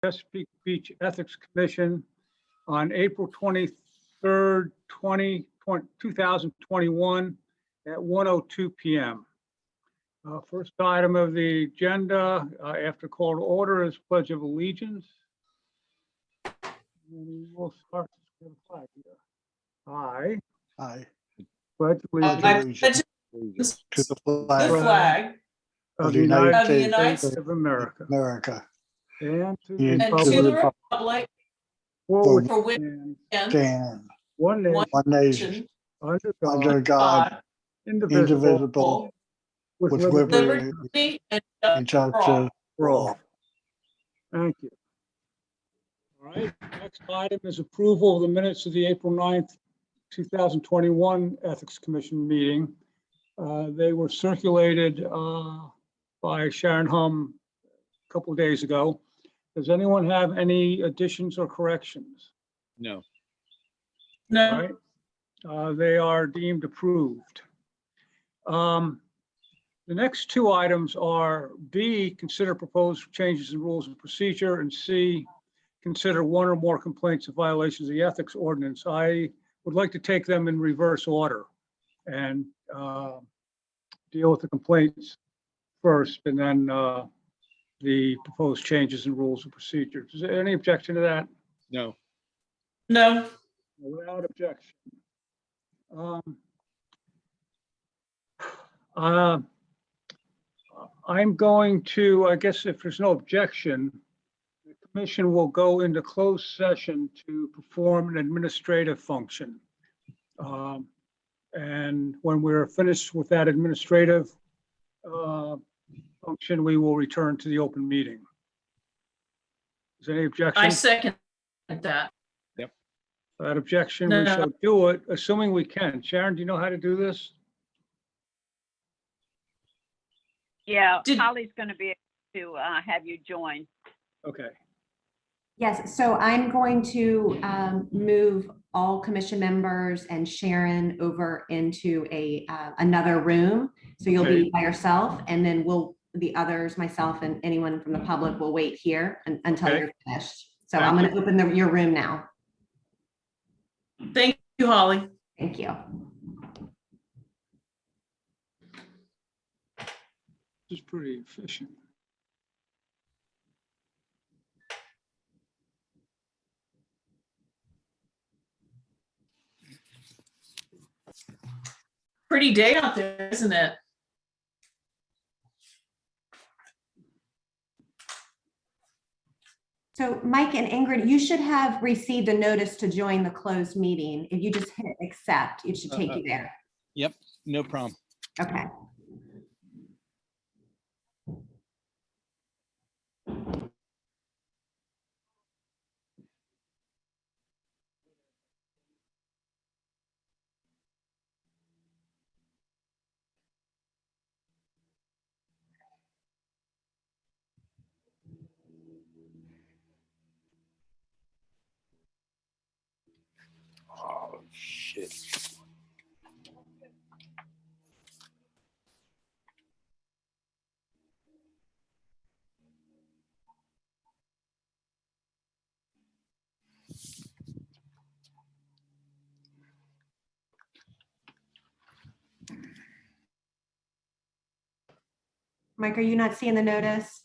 Chesapeake Beach Ethics Commission on April 23rd, 2021 at 1:02 p.m. First item of the agenda, after call to order, is Pledge of Allegiance. And we'll start with the flag here. I pledge allegiance To the flag of the United States of America and to the and republic to the republic for for which which stands stand one one nation, nation under under God, God, indivisible, indivisible, with with liberty liberty and and justice justice for all. Thank you. All right, next item is approval of the minutes of the April 9th, 2021 Ethics Commission meeting. They were circulated by Sharon Hum a couple of days ago. Does anyone have any additions or corrections? No. All No, right, they are deemed approved. The next two items are B, consider proposed changes in rules of procedure, and C, consider one or more complaints of violations of the ethics ordinance. I would like to take them in reverse order and deal with the complaints first and then the proposed changes in rules of procedure. Is there any objection to that? No. no, Without objection. I'm going to, I guess if there's no objection, the commission will go into closed session to perform an administrative function. And when we're finished with that administrative function, we will return to the open meeting. Is there any objection? I second that. That objection, No. we shall do it, assuming we can. Sharon, do you know how to do this? Yeah, Did- Holly's going to be able to have you join. Okay. Yes, so I'm going to move all commission members and Sharon over into another room. So you'll Okay. be by yourself, and then the others, myself and anyone from the public, will wait here until Okay. you're finished. So Thank I'm going to open your room now. Thank you, Holly. Thank you. This is pretty efficient. Pretty day out there, isn't it? So Mike and Ingrid, you should have received a notice to join the closed meeting. If you just hit accept, it should take you there. Yep, no problem. Okay. Oh, shit. Mike, are you not seeing the notice?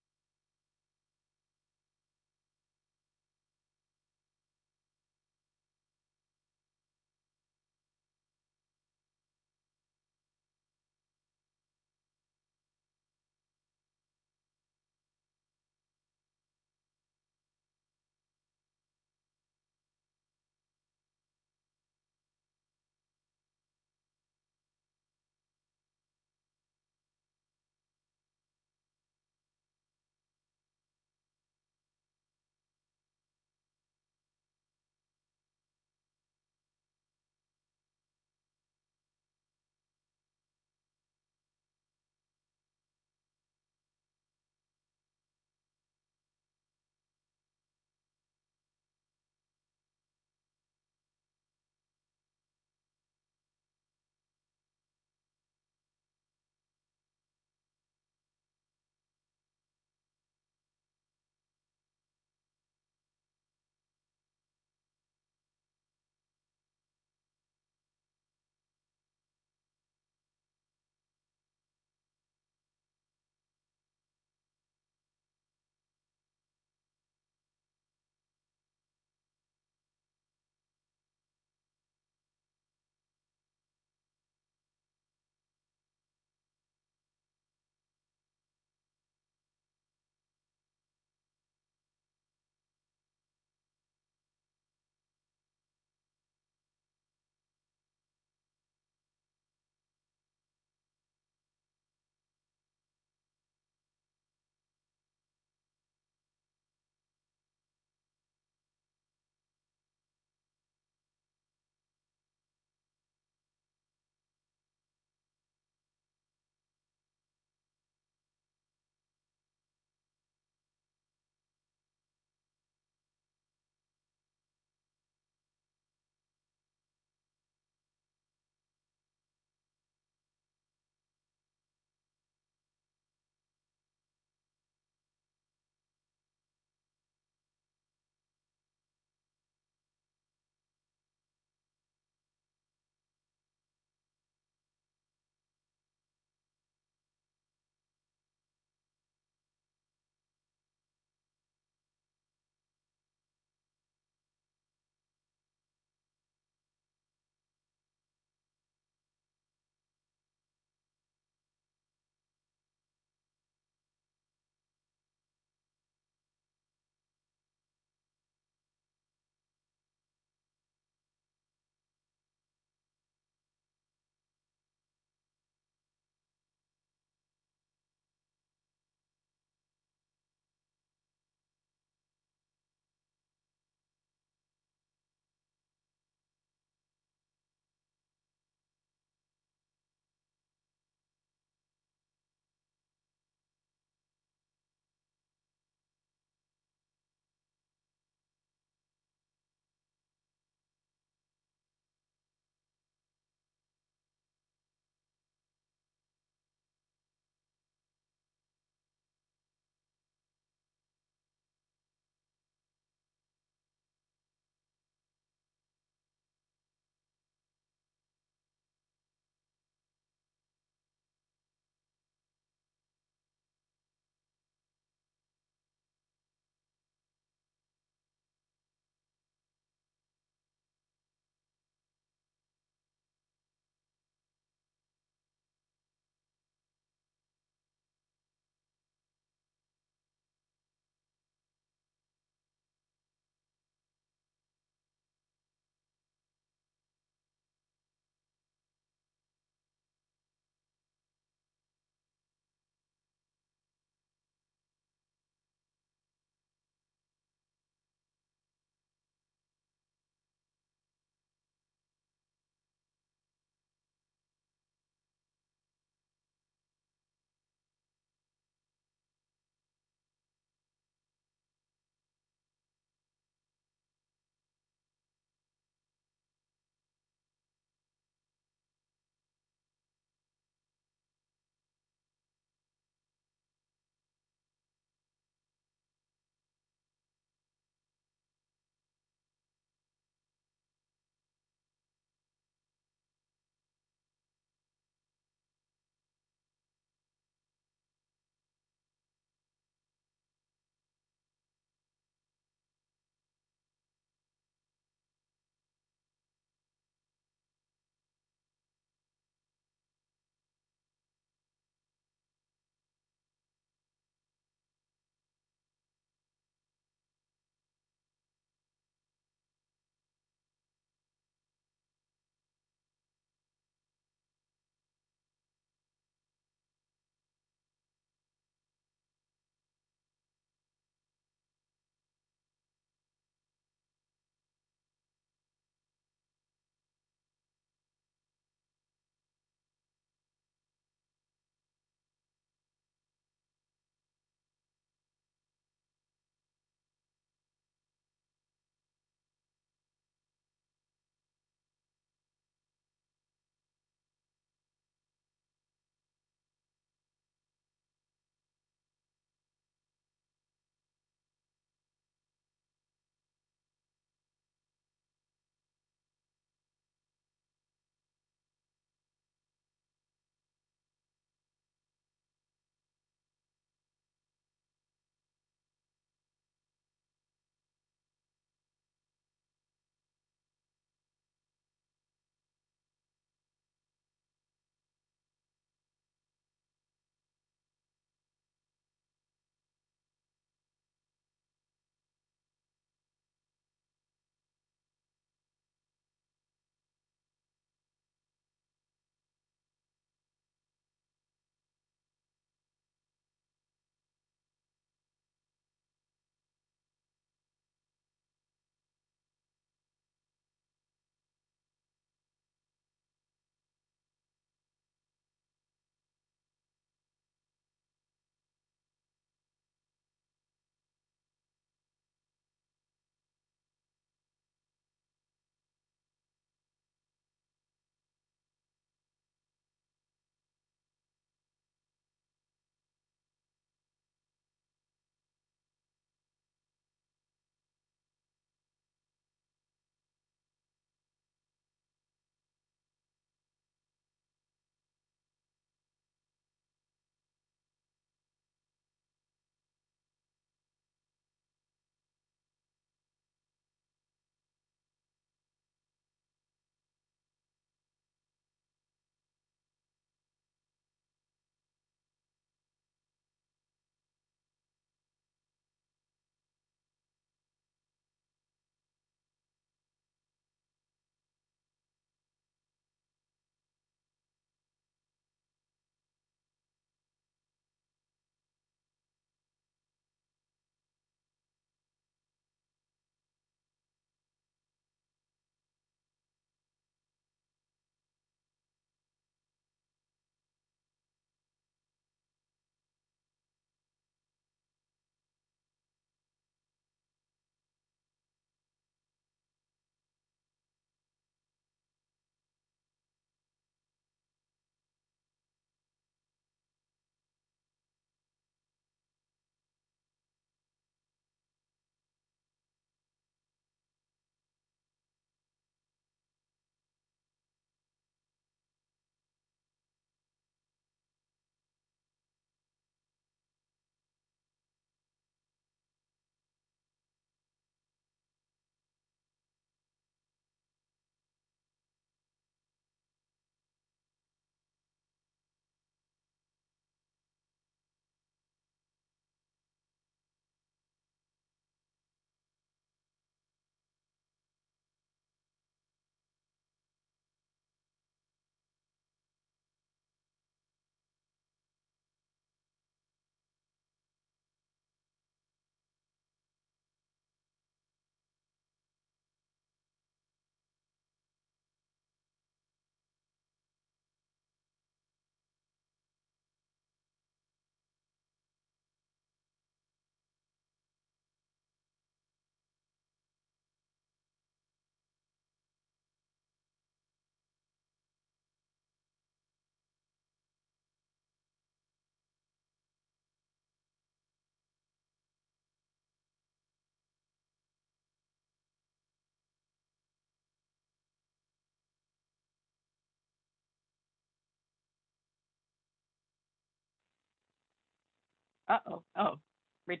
Uh-oh, oh. Ret-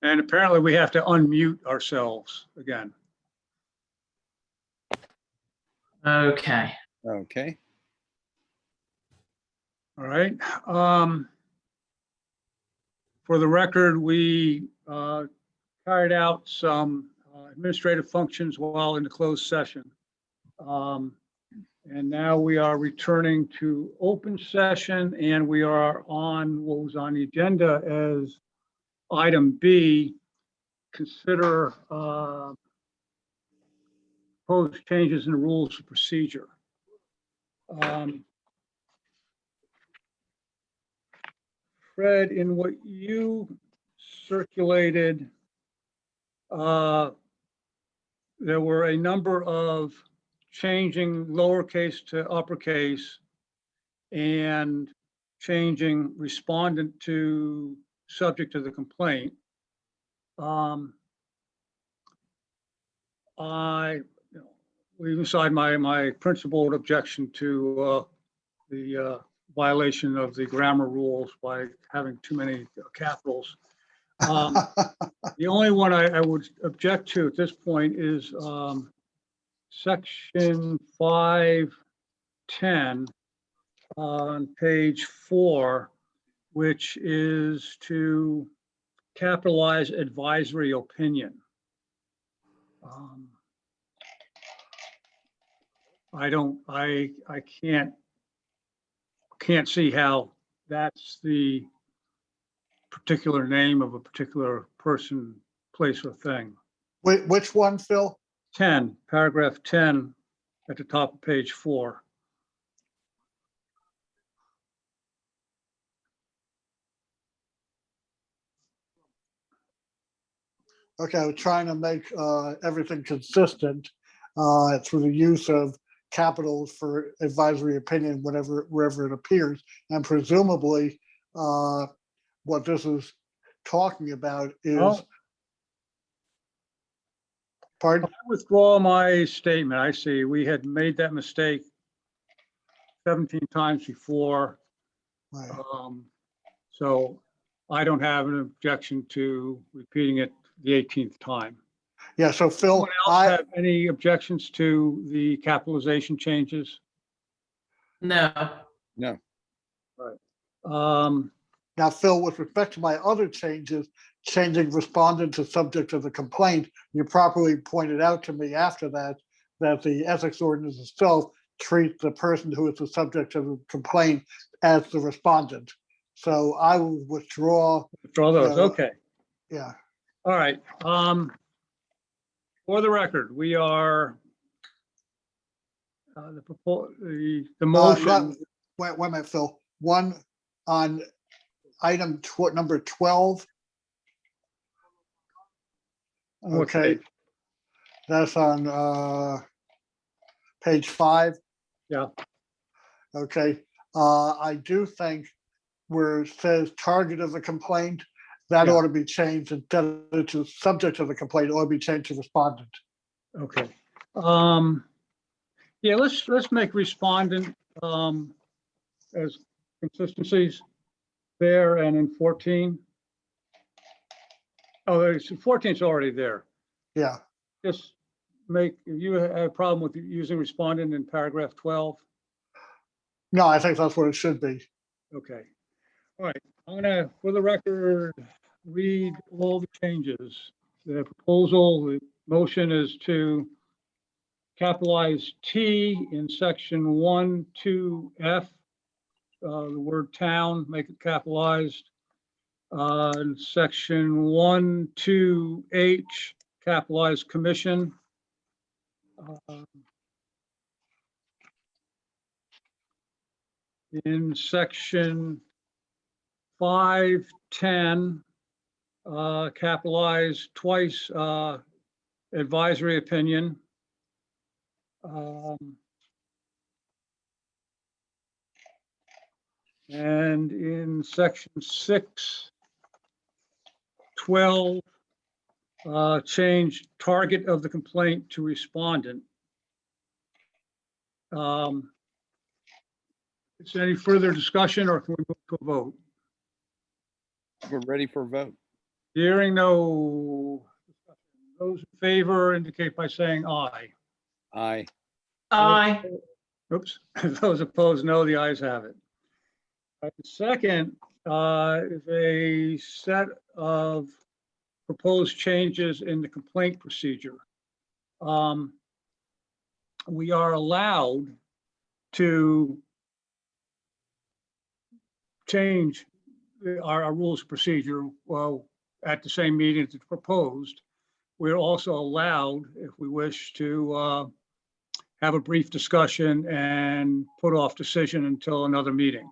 And apparently we have to unmute ourselves again. Okay. Okay. All right. For the record, we carried out some administrative functions while in the closed session. And now we are returning to open session, and we are on what was on the agenda as item B, consider proposed changes in the rules of procedure. Fred, in what you circulated, there were a number of changing lowercase to uppercase and changing respondent to subject to the complaint. Leaving aside my principled objection to the violation of the grammar rules by having too many capitals. The only one I would object to at this point is section 510 on page 4, which is to capitalize advisory opinion. I can't see how that's the particular name of a particular person, place, or thing. Which one, Phil? 10, paragraph 10 at the top of page 4. Okay, I was trying to make everything consistent through the use of capitals for advisory opinion, wherever it appears. And presumably, what this is talking about is, Oh. pardon? I withdraw my statement. I see. We had made that mistake 17 times before. Right. So I don't have an objection to repeating it the 18th time. Yeah, so Phil, Anyone else have any objections to the capitalization changes? No. No. now Phil, with respect to my other changes, changing respondent to subject of the complaint, you properly pointed out to me after that the ethics ordinance itself treats the person who is the subject of the complaint as the respondent. So I will withdraw. Withdraw those. No. Okay. Yeah. All right. For the record, we are the motion. Wait a minute, Phil. One on item number 12. Okay. That's on page 5. Yeah. Okay. I do think where it says target of the complaint, that Yeah. ought to be changed instead of to subject of the complaint, it ought to be changed to respondent. Okay. Yeah, let's make respondent as consistencies there and in 14. Oh, 14 is already there. Yeah. Just make, if you have a problem with using respondent in paragraph 12. No, I think that's what it should be. Okay. All right. I'm gonna, for the record, read all the changes. The proposal, the motion is to capitalize T in section 1, 2F, the word town, make it capitalized. In section 1, 2H, capitalize commission. In section 510, capitalize twice advisory opinion. And in section 6, 12, change target of the complaint to respondent. Is there any further discussion, or can we move to a vote? We're ready for a vote. Hearing no discussion. Those in favor indicate by saying aye. Aye. Aye. Oops, those opposed, no, the ayes have it. Second, is a set of proposed changes in the complaint procedure. We are allowed to change our rules of procedure, well, at the same meeting as it's proposed. We're also allowed, if we wish, to have a brief discussion and put off decision until another meeting.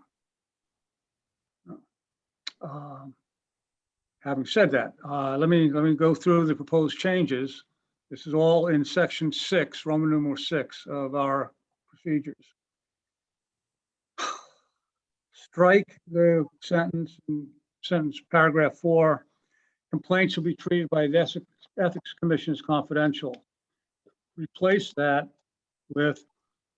Having said that, let me go through the proposed changes. This is all in section 6, Roman numeral 6 of our procedures. Strike the sentence paragraph 4. Complaints will be treated by the Ethics Commission as confidential. Replace that with,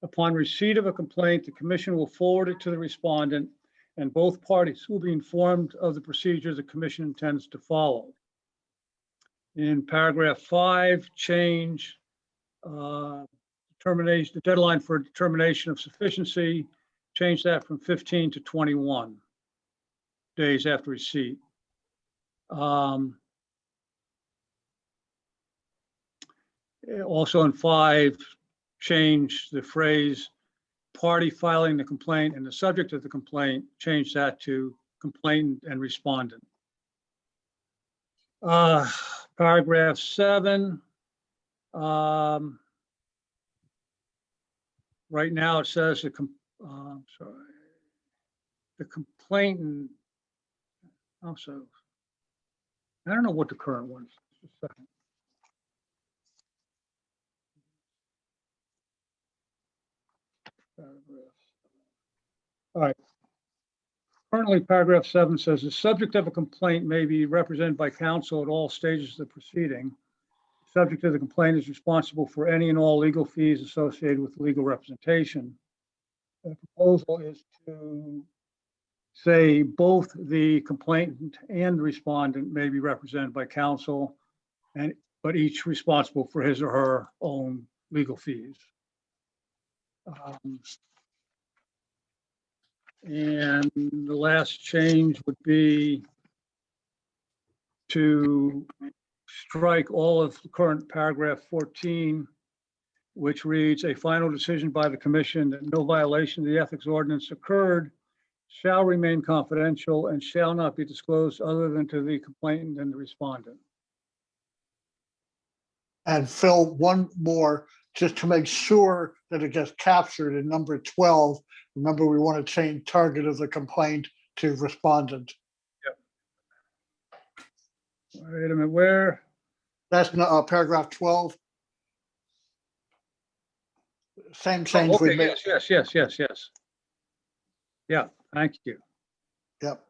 upon receipt of a complaint, the commission will forward it to the respondent, and both parties will be informed of the procedure the commission intends to follow. In paragraph 5, change determination, the deadline for determination of sufficiency, change that from 15 to 21 days after receipt. Also in 5, change the phrase party filing the complaint and the subject of the complaint, change that to complainant and respondent. Paragraph 7. Right now it says the complainant. I'm sorry. I don't know what the current one is. Just a second. All right. Currently, paragraph 7 says the subject of a complaint may be represented by counsel at all stages of the proceeding. The subject of the complaint is responsible for any and all legal fees associated with legal representation. The proposal is to say both the complainant and the respondent may be represented by counsel, but each responsible for his or her own legal fees. And the last change would be to strike all of the current paragraph 14, which reads, a final decision by the commission that no violation of the ethics ordinance occurred shall remain confidential and shall not be disclosed other than to the complainant and the respondent. And Phil, one more, just to make sure that it gets captured in number 12. Remember, we want to change target of the complaint to respondent. Wait a minute, where? That's paragraph 12. Same Oh, change we okay, made. yes. Yeah, thank you. Yep.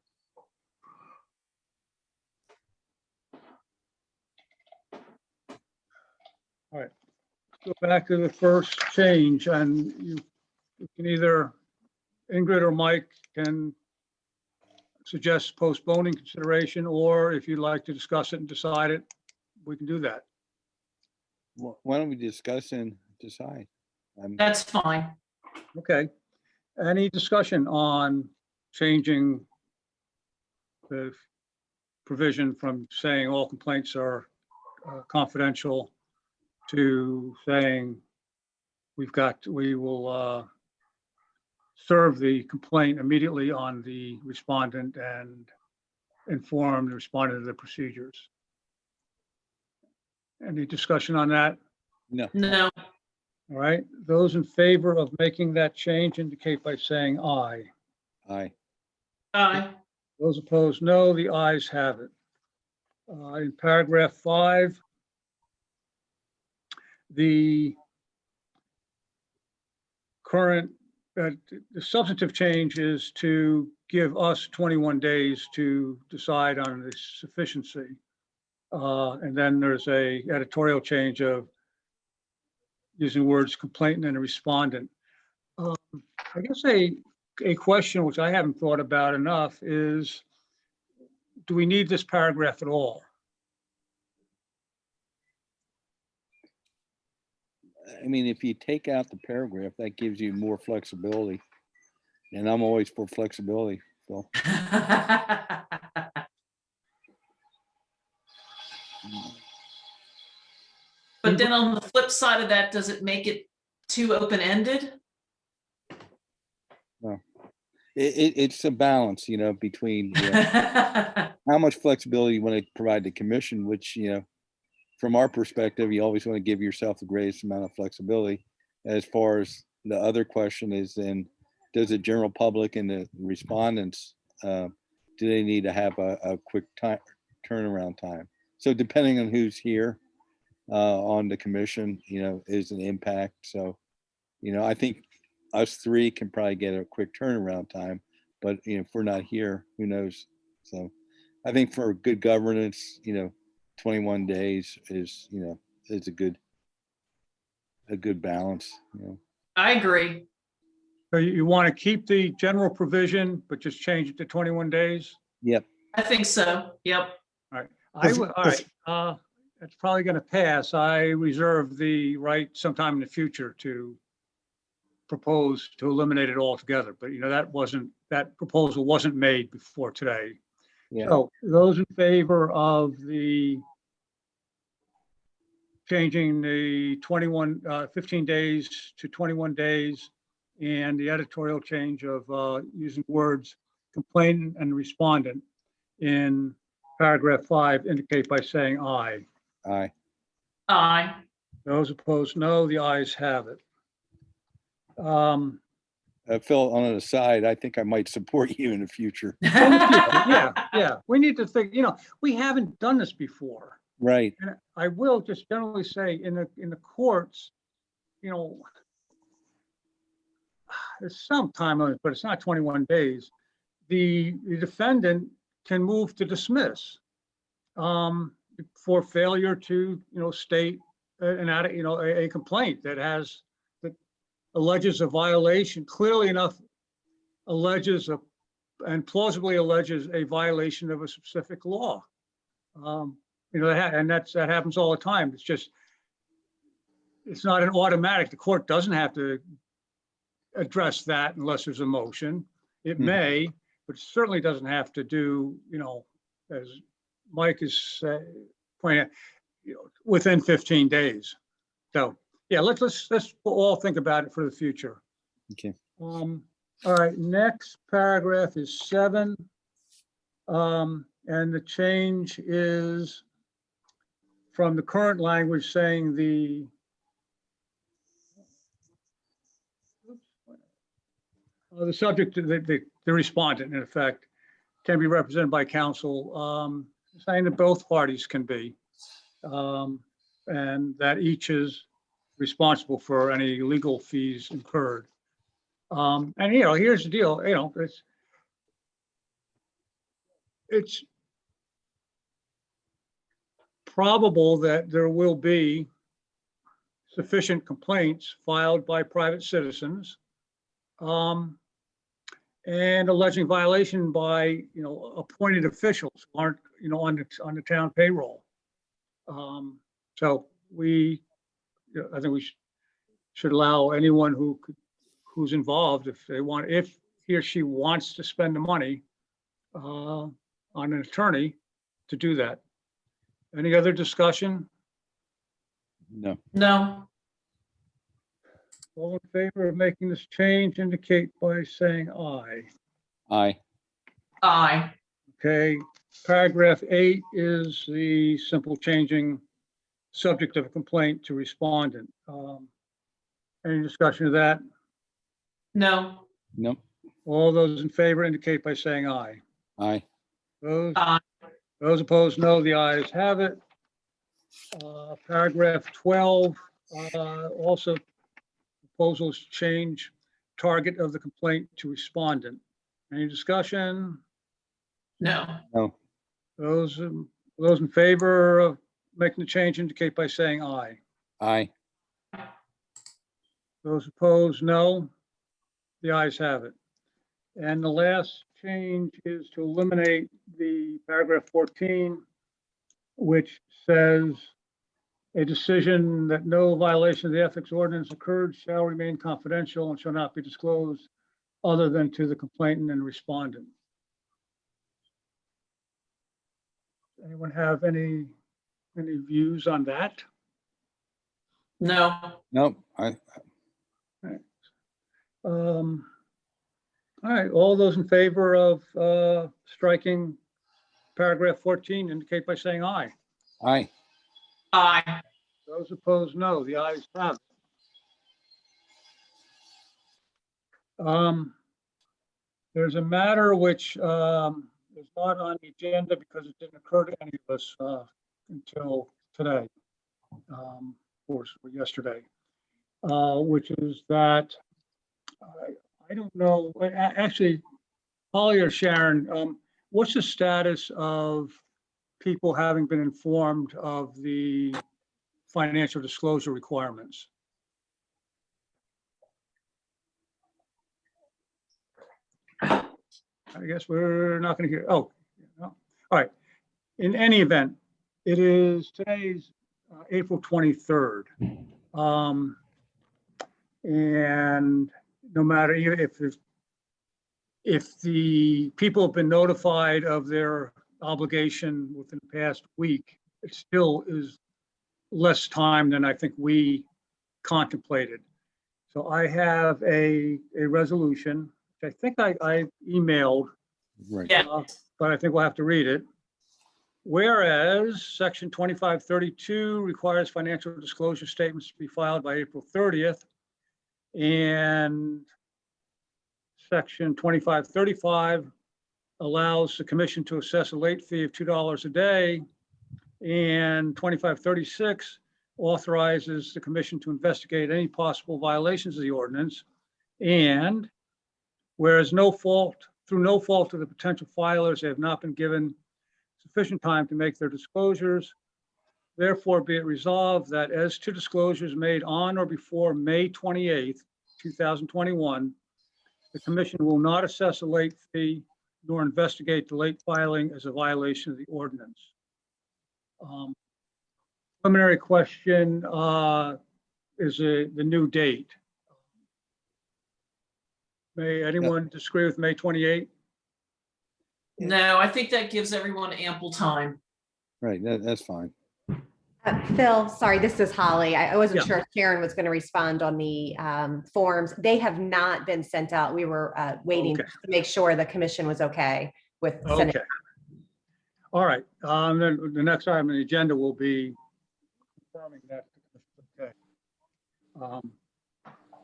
All right, go back to the first change, and you can either, Ingrid or Mike can suggest postponing consideration, or if you'd like to discuss it and decide it, we can do that. Why don't we discuss and decide? That's fine. Okay. Any discussion on changing the provision from saying all complaints are confidential to saying we will serve the complaint immediately on the respondent and inform the respondent of the procedures? Any discussion on that? No. No. All right, those in favor of making that change indicate by saying aye. Aye. Aye. Those opposed, no. The ayes have it. In paragraph 5, the current, the substantive change is to give us 21 days to decide on the sufficiency. And then there's a editorial change of using words complainant and a respondent. I guess a question which I haven't thought about enough is, do we need this paragraph at all? I mean, if you take out the paragraph, that gives you more flexibility. And I'm always for flexibility, so. But then on the flip side of that, does it make it too open-ended? It's a balance, you know, between how much flexibility you want to provide the commission, which, you know, from our perspective, you always want to give yourself the greatest amount of flexibility. As far as the other question is, then does the general public and the respondents, do they need to have a quick turnaround time? So depending on who's here on the commission, you know, is an impact. So, you know, I think us three can probably get a quick turnaround time, but you know, if we're not here, who knows? So I think for good governance, you know, 21 days is, you know, is a good balance, you know. I agree. So you want to keep the general provision, but just change it to 21 days? Yep. I think so. Yep. All right, that's probably going to pass. I reserve the right sometime in the future to propose to eliminate it altogether, but you know, that proposal wasn't made before today. Yeah. So those in favor of the changing the 15 days to 21 days and the editorial change of using words complainant and respondent in paragraph 5 indicate by saying aye. Aye. Aye. Those opposed, no. The ayes have it. Phil, on an aside, I think I might support you in the future. Yeah. We need to think, you know, we haven't done this before. Right. And I will just generally say in the courts, you know, there's some time limit, but it's not 21 days. The defendant can move to dismiss for failure to, you know, state a complaint that alleges a violation, clearly enough alleges and plausibly alleges a violation of a specific law. You know, that happens all the time. It's not an automatic. The court doesn't have to address that unless there's a motion. It may, but it certainly doesn't have to do, you know, as Mike is pointing out, you know, within 15 days. So yeah, let's all think about it for the future. Okay. All right, next paragraph is 7. And the change is from the current language saying the subject, the respondent, in effect, can be represented by counsel, saying that both parties can be, and that each is responsible for any legal fees incurred. And, you know, here's the deal, you know, it's probable that there will be sufficient complaints filed by private citizens and alleging violation by, you know, appointed officials who aren't, you know, on the town payroll. So I think we should allow anyone who's involved, if he or she wants to spend the money on an attorney, to do that. Any other discussion? No. No. All in favor of making this change indicate by saying aye. Aye. Aye. Okay, paragraph 8 is the simple changing subject of a complaint to respondent. Any discussion of that? No. Nope. All those in favor indicate by saying aye. Aye. Aye. Those opposed, no. The ayes have it. Paragraph 12, also proposals change target of the complaint to respondent. Any discussion? No. No. Those Those in favor of making the change indicate by saying aye. Aye. Those opposed, no. The ayes have it. And the last change is to eliminate the paragraph 14, which says a decision that no violation of the ethics ordinance occurred shall remain confidential and shall not be disclosed other than to the complainant and respondent. Anyone have any views on that? No, Nope. All right, all those in favor of striking paragraph 14 indicate by saying aye. Aye. aye. Those opposed, no. The ayes have it. There's a matter which is not on the agenda because it didn't occur to any of us until today, of course, or yesterday, which is that I don't know, actually, Holly or Sharon, what's the status of people having been informed of the financial disclosure requirements? I guess we're not going to hear. Oh, no. All right. In any event, it is today's April 23rd. And no matter if the people have been notified of their obligation within the past week, it still is less time than I think we contemplated. So I have a resolution, which I think I emailed, Right. Yeah. but I think we'll have to read it. Whereas Section 2532 requires financial disclosure statements to be filed by April 30th, and Section 2535 allows the commission to assess a late fee of $2 a day, and 2536 authorizes the commission to investigate any possible violations of the ordinance. And whereas through no fault of the potential filers, they have not been given sufficient time to make their disclosures. Therefore, be it resolved that as to disclosures made on or before May 28th, 2021, the commission will not assess a late fee nor investigate the late filing as a violation of the ordinance. Preliminary question is the new date. May anyone disagree with May 28th? No, I think that gives everyone ample time. Right. That's fine. Phil, sorry, this is Holly. I wasn't Yeah. sure if Sharon was going to respond on the forms. They have not been sent out. We were waiting Okay. to make sure the commission was okay with sending. Okay. All right. Then the next item on the agenda will be confirming that. Okay. All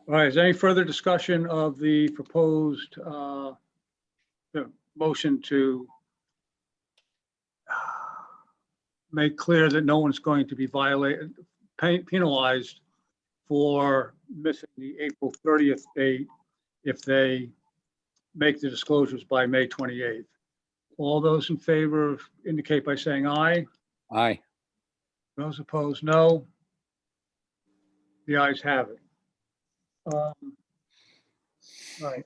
right. Is there any further discussion of the proposed the motion to make clear that no one's going to be penalized for missing the April 30th date if they make the disclosures by May 28th? All those in favor indicate by saying aye. Aye. Those opposed, no. The ayes have it. Right.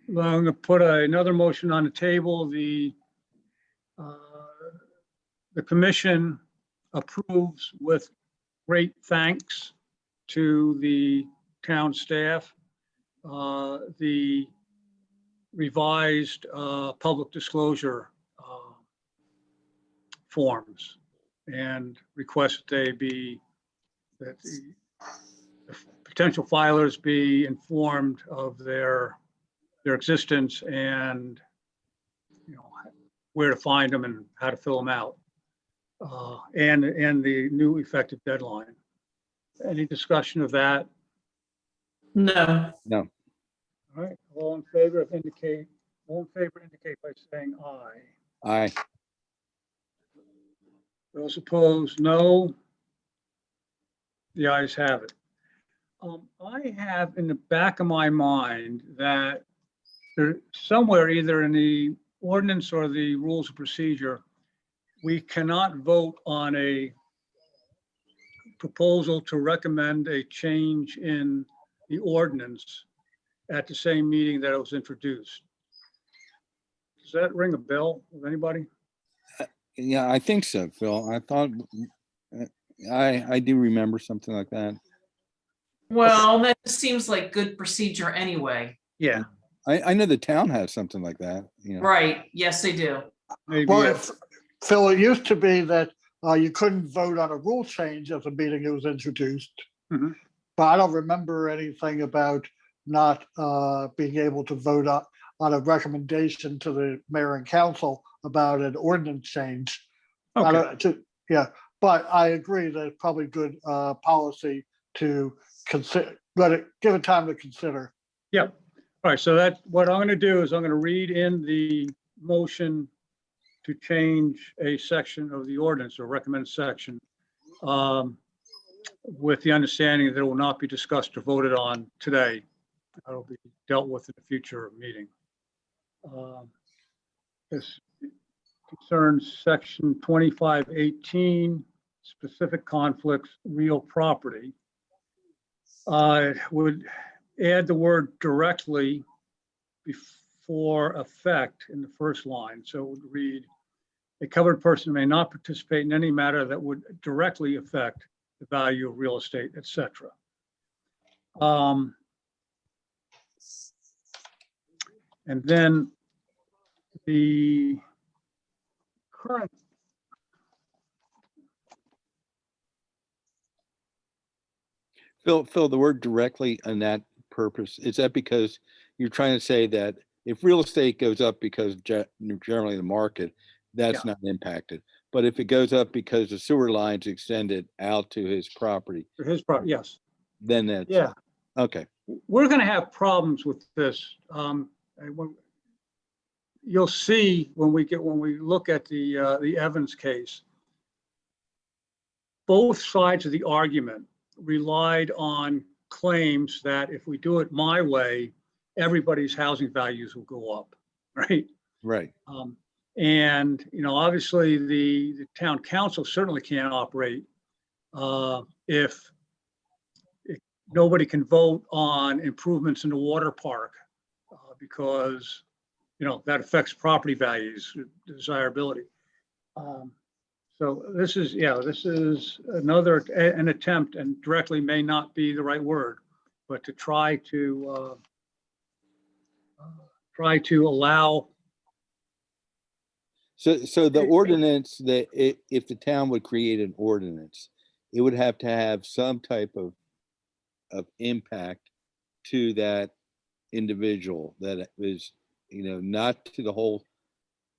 Well, I'm going to put another motion on the table. The commission approves with great thanks to the town staff the revised public disclosure forms, and request that the potential filers be informed of their existence and where to find them and how to fill them out, and the new effective deadline. Any discussion of that? No, No. All right, all in favor indicate by saying aye. Aye. Those opposed, no. The ayes have it. I have in the back of my mind that there somewhere, either in the ordinance or the rules of procedure, we cannot vote on a proposal to recommend a change in the ordinance at the same meeting that it was introduced. Does that ring a bell with anybody? Yeah, I think so, Phil. I thought, I do remember something like that. Well, that just seems like good procedure anyway. Yeah. I know the town has something like that, you know. Right, yes, they do. Maybe, Well, Phil, it used to be that you couldn't vote on a rule change at the meeting it was introduced. Mhm. But I don't remember anything about not being able to vote on a recommendation to the mayor and council about an ordinance change. okay, Yeah, but I agree that it's probably good policy to consider, give it time to consider. yep. All right, so that, what I'm gonna do is I'm gonna read in the motion to change a section of the ordinance or recommended section, with the understanding that it will not be discussed or voted on today. It'll be dealt with in a future meeting. This concerns section 2518, specific conflicts, real property. Would add the word directly before effect in the first line. So it would read, a covered person may not participate in any matter that would directly affect the value of real estate, etc. And then the current, Phil, the word directly on that purpose, is that because you're trying to say that if real estate goes up because generally the market, that's not impacted. But if it goes up because the sewer lines extended out to his property, for his property, yes. then that's, Yeah, okay. we're going to have problems with this. You'll see when we look at the Evans case, both sides of the argument relied on claims that if we do it my way, everybody's housing values will go up, right? Right. And obviously the town council certainly can't operate if nobody can vote on improvements in the water park because that affects property values, desirability. So this is another an attempt, and directly may not be the right word, but to try to allow. So the ordinance that if the town would create an ordinance, it would have to have some type of impact to that individual that is, not to the whole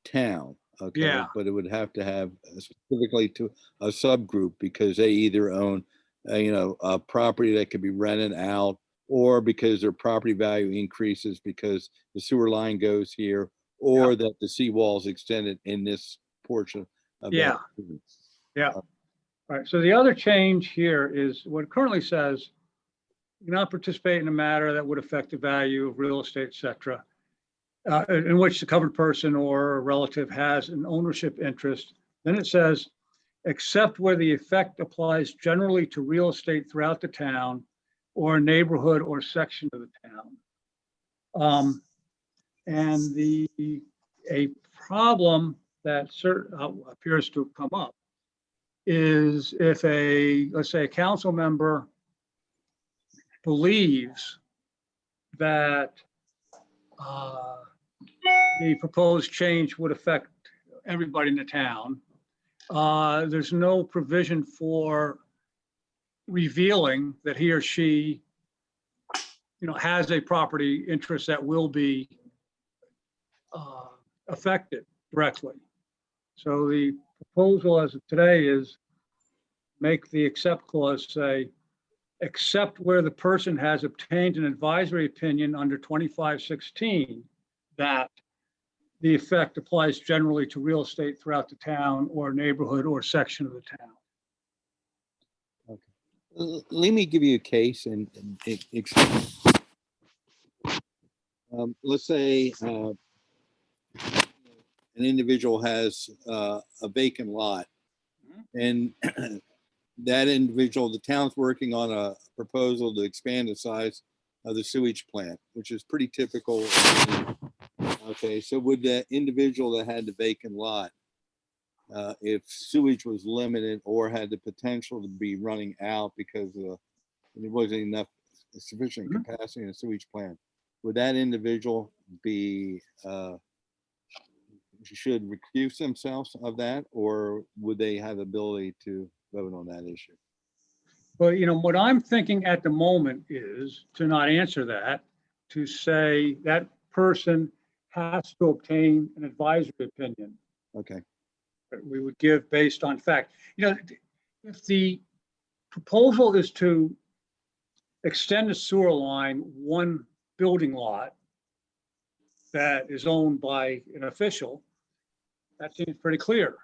town. Okay. Yeah. But it would have to have specifically to a subgroup because they either own, a property that could be rented out, or because their property value increases because the sewer line goes here, or that the seawall is extended in this portion of that. Yeah. All right. So the other change here is what it currently says, you not participate in a matter that would affect the value of real estate, et cetera, in which the covered person or a relative has an ownership interest. Then it says, except where the effect applies generally to real estate throughout the town or a neighborhood or section of the town. And a problem that appears to have come up is if let's say a council member believes that the proposed change would affect everybody in the town, there's no provision for revealing that he or she has a property interest that will be affected directly. So the proposal as of today is make the except clause say, except where the person has obtained an advisory opinion under 2516 that the effect applies generally to real estate throughout the town or neighborhood or section of the town. Let me give you a case and let's say an individual has a vacant lot, and that individual, the town's working on a proposal to expand the size of the sewage plant, which is pretty typical. Okay, so would that individual that had the vacant lot, if sewage was limited or had the potential to be running out because there wasn't enough sufficient capacity in the sewage plant, would that individual be should recuse themselves of that, or would they have the ability to vote on that issue? Well, what I'm thinking at the moment is to not answer that, to say that person has to obtain an advisory opinion Okay, that we would give based on fact. If the proposal is to extend the sewer line one building lot that is owned by an official, that seems pretty clear.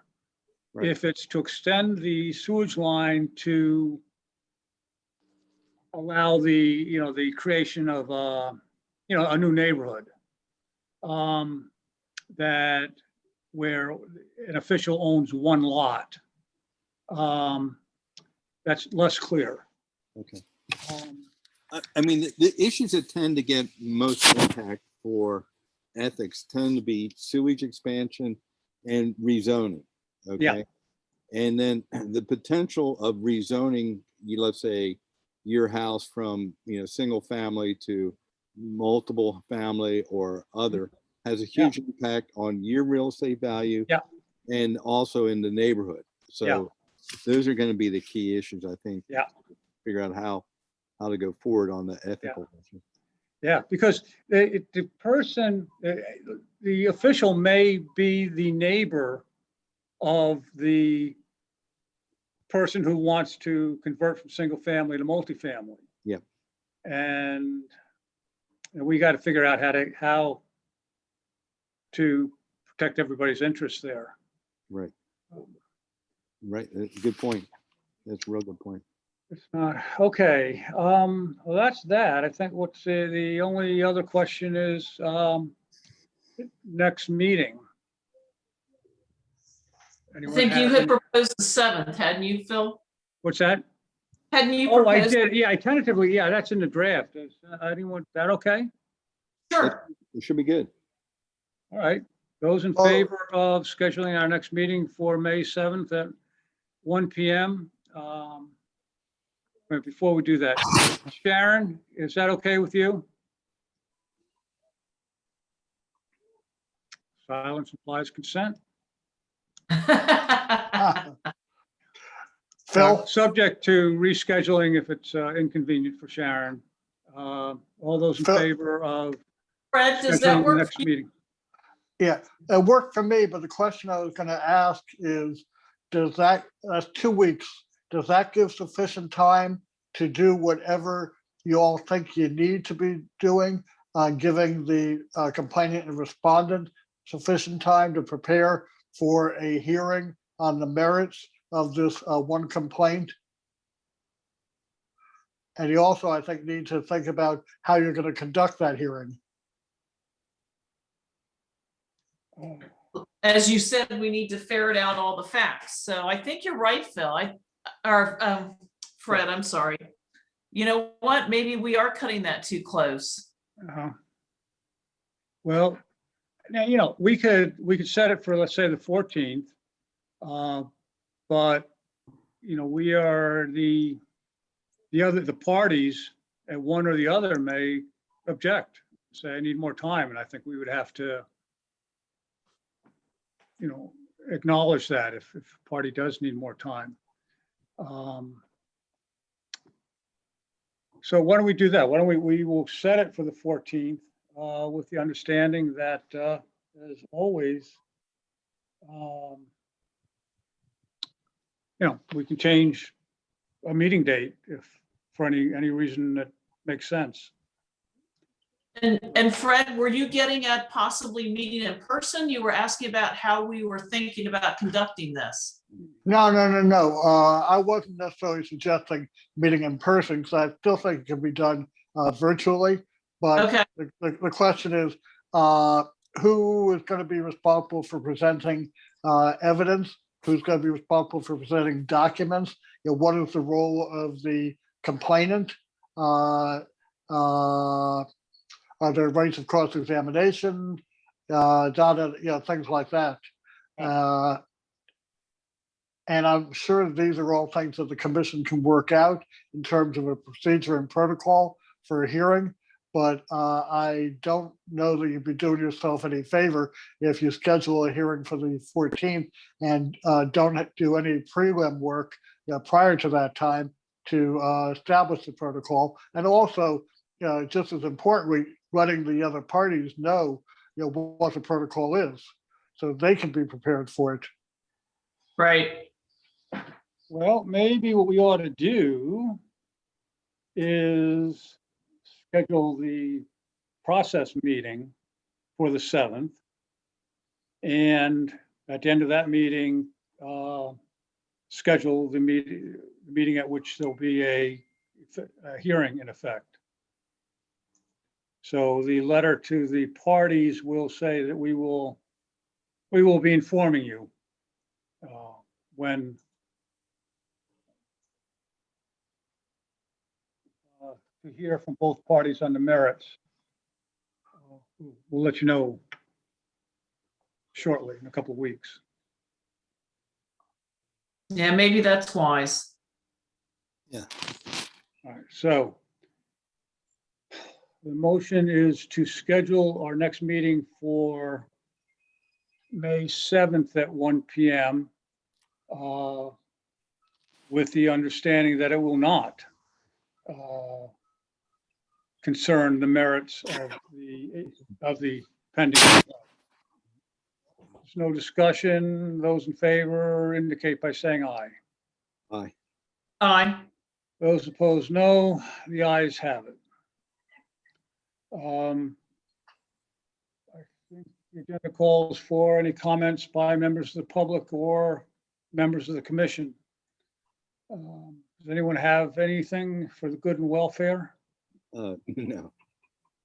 Right. If it's to extend the sewage line to allow the creation of a new neighborhood, that where an official owns one lot, that's less clear. okay. Um, I mean, the issues that tend to get most impact for ethics tend to be sewage expansion and rezoning. Okay. Yeah. And then the potential of rezoning, let's say your house from, single family to multiple family or other, has a huge impact on your real estate value. Yeah. And also in the neighborhood. So those are going to be the key issues, I think. Yeah. Figure out how to go forward on the ethical issue. Yeah, because the person, the official may be the neighbor of the person who wants to convert from single family to multifamily. Yeah. And we got to figure out how to protect everybody's interests there. Right. Right. That's a good point. That's a real good point. It's not, okay, well, that's that. I think what's the only other question is, next meeting. I Anyone think you have had any- proposed the 7th, hadn't you, Phil? What's that? Hadn't you Oh, I proposed? did, yeah, I tentatively, yeah, that's in the draft. Is anyone, that okay? Sure. It should be good. All right, those in Oh. favor of scheduling our next meeting for May 7th at 1 PM? But before we do that, Sharon, is that okay with you? Silence implies consent. Phil, Subject to rescheduling if it's inconvenient for Sharon. All those in Phil- favor of Fred, does that scheduling the work? next meeting? yeah, it worked for me, but the question I was gonna ask is, that's 2 weeks, does that give sufficient time to do whatever you all think you need to be doing, giving the complainant and respondent sufficient time to prepare for a hearing on the merits of this one complaint? And you also, I think, need to think about how you're gonna conduct that hearing. As you said, we need to ferret out all the facts. So I think you're right, Phil. Fred, I'm sorry. You know what? Maybe we are cutting that too close. Well, now, we could set it for, let's say, the 14th. But, we are the parties and one or the other may object, say, I need more time. And I think we would have to, acknowledge that if party does need more time. So why don't we do that? Why don't we will set it for the 14th with the understanding that, as always, we can change a meeting date if for any reason that makes sense. And Fred, were you getting at possibly meeting in person? You were asking about how we were thinking about conducting this. No. I wasn't necessarily suggesting meeting in person, because I still think it can be done virtually. But Okay. the question is, who is going to be responsible for presenting evidence? Who's going to be responsible for presenting documents? What is the role of the complainant? Are there rights of cross-examination? Things like that. And I'm sure these are all things that the commission can work out in terms of a procedure and protocol for a hearing. But I don't know that you'd be doing yourself any favor if you schedule a hearing for the 14th and don't do any prelim work prior to that time to establish the protocol. And also, just as importantly, letting the other parties know, what the protocol is, so they can be prepared for it. Right. Well, maybe what we ought to do is schedule the process meeting for the 7th. And at the end of that meeting, schedule the meeting at which there'll be a hearing in effect. So the letter to the parties will say that we will be informing you when to hear from both parties on the merits. We'll let you know shortly, in a couple of weeks. Yeah, maybe that's wise. All right, so the motion is to schedule our next meeting for May 7th at 1 p.m. With the understanding that it will not concern the merits of the pending. There's no discussion. Those in favor indicate by saying aye. Aye. Aye. Those opposed, no. The ayes have it. I think the agenda calls for any comments by members of the public or members of the commission. Does anyone have anything for the good and welfare? No.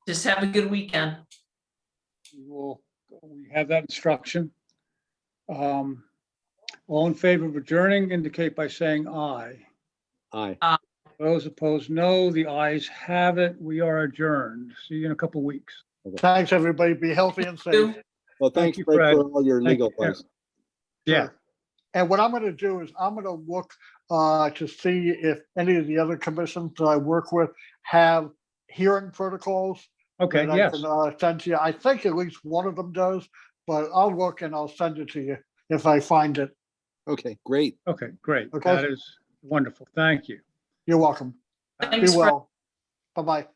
Just have a good weekend. We have that instruction. All in favor of adjourning indicate by saying aye. Aye. Those opposed, no. The ayes have it. We are adjourned. See you in a couple of weeks. Thanks, everybody. Be healthy and safe. Well, Thank thanks, you, Fred, Fred. for all your Thank legal you. advice. Yeah. And what I'm going to do is I'm going to look to see if any of the other commissions that I work with have hearing protocols. Okay, that yes. I can send to you. I think at least one of them does, but I'll look and I'll send it to you if I find it. Okay, great. Okay, great. Okay. That is wonderful. Thank you. You're welcome. Thanks, Be Fred. well. Bye-bye.